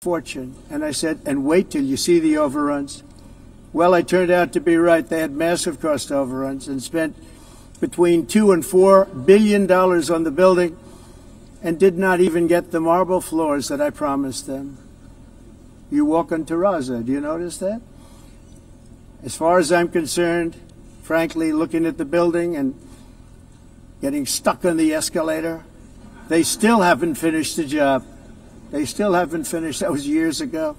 fortune. And I said, and wait till you see the overruns. Well, I turned out to be right. They had massive cost overruns and spent between $2 and $4 billion on the building and did not even get the marble floors that I promised them. You walk on terrazzo. Do you notice that? As far as I'm concerned, frankly, looking at the building and getting stuck on the escalator, they still haven't finished the job. They still haven't finished. That was years ago.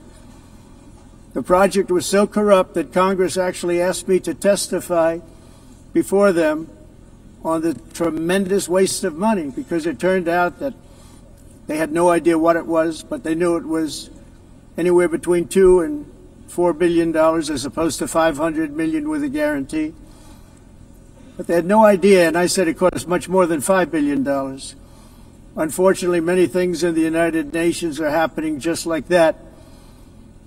The project was so corrupt that Congress actually asked me to testify before them on the tremendous waste of money, because it turned out that they had no idea what it was, but they knew it was anywhere between $2 and $4 billion as opposed to $500 million with a guarantee. But they had no idea, and I said it cost much more than $5 billion. Unfortunately, many things in the United Nations are happening just like that,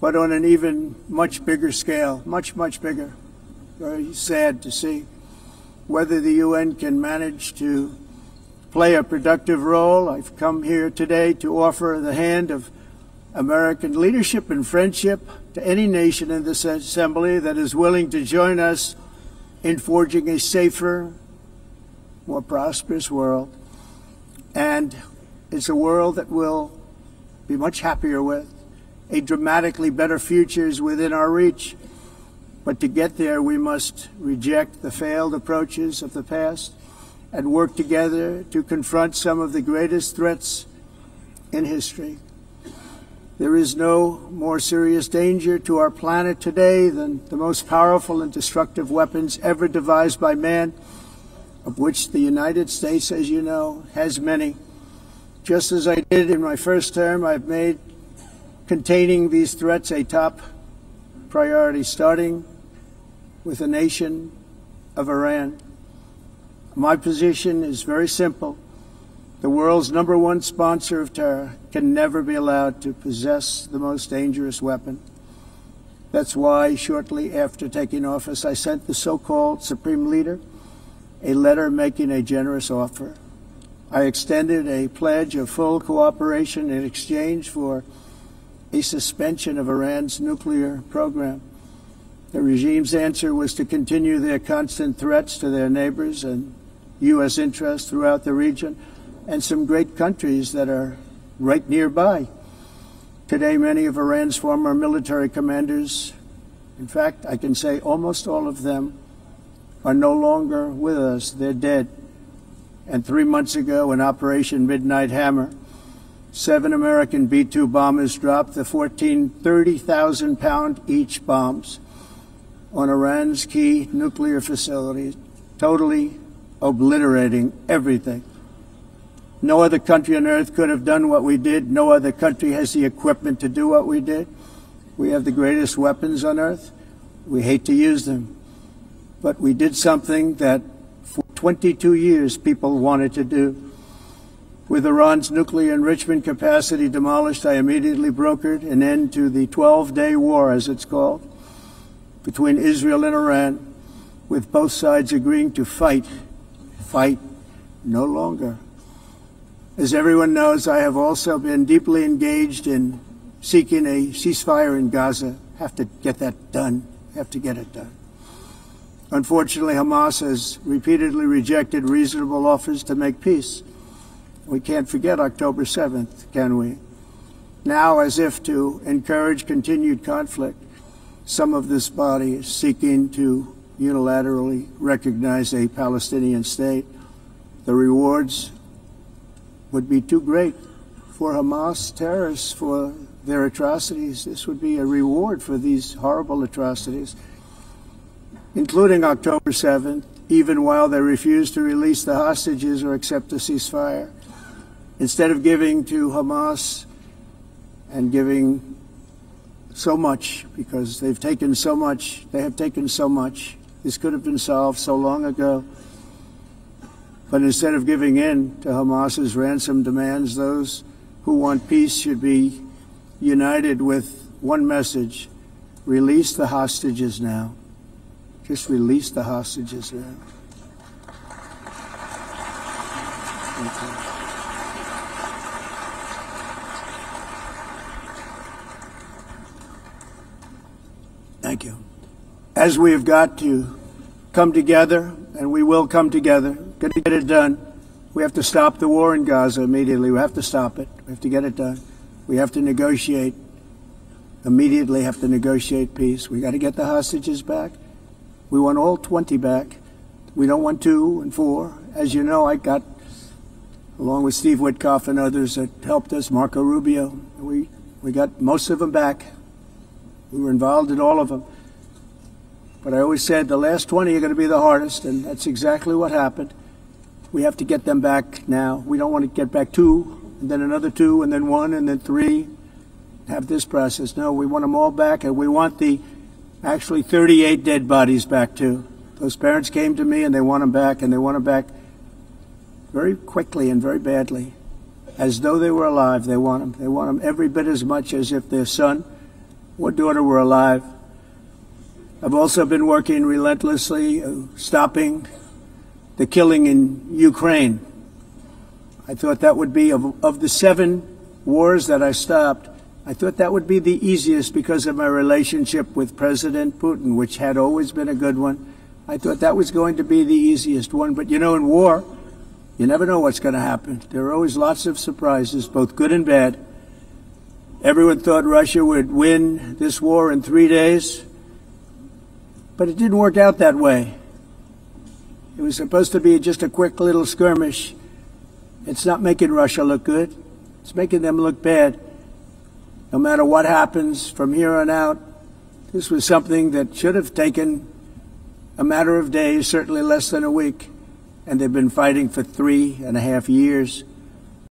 but on an even much bigger scale, much, much bigger. Very sad to see. Whether the UN can manage to play a productive role, I've come here today to offer the hand of American leadership and friendship to any nation in this assembly that is willing to join us in forging a safer, more prosperous world. And it's a world that we'll be much happier with. A dramatically better future is within our reach. But to get there, we must reject the failed approaches of the past and work together to confront some of the greatest threats in history. There is no more serious danger to our planet today than the most powerful and destructive weapons ever devised by man, of which the United States, as you know, has many. Just as I did in my first term, I've made containing these threats a top priority, starting with the nation of Iran. My position is very simple. The world's #1 sponsor of terror can never be allowed to possess the most dangerous weapon. That's why shortly after taking office, I sent the so-called Supreme Leader a letter making a generous offer. I extended a pledge of full cooperation in exchange for a suspension of Iran's nuclear program. The regime's answer was to continue their constant threats to their neighbors and U.S. interests throughout the region and some great countries that are right nearby. Today, many of Iran's former military commanders, in fact, I can say almost all of them, are no longer with us. They're dead. And 3 months ago, in Operation Midnight Hammer, 7 American B-2 bombers dropped the 14 30,000-pound each bombs on Iran's key nuclear facilities, totally obliterating everything. No other country on earth could have done what we did. No other country has the equipment to do what we did. We have the greatest weapons on earth. We hate to use them. But we did something that for 22 years people wanted to do. With Iran's nuclear enrichment capacity demolished, I immediately brokered an end to the 12-day war, as it's called, between Israel and Iran, with both sides agreeing to fight no longer. As everyone knows, I have also been deeply engaged in seeking a ceasefire in Gaza. Have to get that done. Have to get it done. Unfortunately, Hamas has repeatedly rejected reasonable offers to make peace. We can't forget October 7th, can we? Now, as if to encourage continued conflict, some of this body is seeking to unilaterally recognize a Palestinian state. The rewards would be too great for Hamas terrorists for their atrocities. This would be a reward for these horrible atrocities, including October 7th, even while they refuse to release the hostages or accept a ceasefire. Instead of giving to Hamas and giving so much, because they've taken so much, they have taken so much. This could have been solved so long ago. But instead of giving in to Hamas's ransom demands, those who want peace should be united with one message: release the hostages now. Just release the hostages now. Thank you. Thank you. As we have got to come together, and we will come together, get it done. We have to stop the war in Gaza immediately. We have to stop it. We have to get it done. We have to negotiate. Immediately have to negotiate peace. We got to get the hostages back. We want all 20 back. We don't want 2 and 4. As you know, I got, along with Steve Witkoff and others that helped us, Marco Rubio, we got most of them back. We were involved in all of them. But I always said the last 20 are going to be the hardest, and that's exactly what happened. We have to get them back now. We don't want to get back 2, and then another 2, and then 1, and then 3. Have this process. No, we want them all back, and we want the actually 38 dead bodies back too. Those parents came to me and they want them back, and they want them back very quickly and very badly, as though they were alive. They want them. They want them every bit as much as if their son or daughter were alive. I've also been working relentlessly, stopping the killing in Ukraine. I thought that would be, of the 7 wars that I stopped, I thought that would be the easiest because of my relationship with President Putin, which had always been a good one. I thought that was going to be the easiest one. But, you know, in war, you never know what's going to happen. There are always lots of surprises, both good and bad. Everyone thought Russia would win this war in 3 days, but it didn't work out that way. It was supposed to be just a quick little skirmish. It's not making Russia look good. It's making them look bad. No matter what happens from here on out, this was something that should have taken a matter of days, certainly less than a week. And they've been fighting for 3.5 years.